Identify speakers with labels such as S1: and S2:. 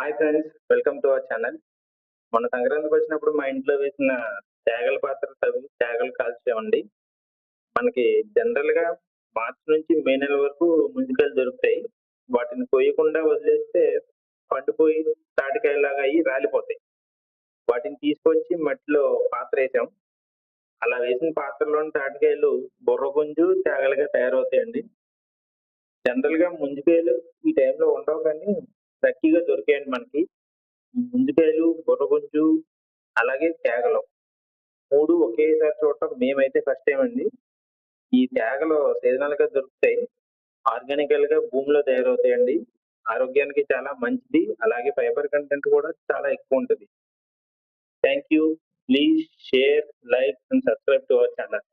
S1: Hi friends, welcome to our channel. మొన్న సంక్రాంతికి వచ్చినప్పుడు మా ఇంట్లో వేసిన తేగల పాత్రలు తేగలు కాల్చామండి. మనకి జనరల్‌గా మార్చి నుంచి మే నెల వరకు ముంజికాయలు దొరుకుతాయి. వాటిని కొయ్యకుండా వదిలేస్తే పండిపోయి తాటికాయలాగా అయ్యి రాలిపోతాయి. వాటిని తీసుకొచ్చి మట్టిలో పాతరేసాం. అలా వేసిన పాత్రలోని తాటికాయలు బుర్రగుంజు, తేగలుగా తయారవుతాయండి. జనరల్‌గా ముంజికాయలు ఈ టైంలో ఉండవు కానీ లక్కీగా దొరికాయండి మనకి. ముంజికాయలు, బుర్రగుంజు, అలాగే తేగలు 3 ఒకేసారి చూడటం మేమైతే ఫస్ట్ టైమ్ అండి. ఈ తేగలు సీజనల్‌గా దొరుకుతాయి. ఆర్గానికల్‌గా భూమిలో తయారవుతాయండి. ఆరోగ్యానికి చాలా మంచిది. అలాగే ఫైబర్ కంటెంట్ కూడా చాలా ఎక్కువుంటది. Thank you. Please share, like and subscribe to our channel.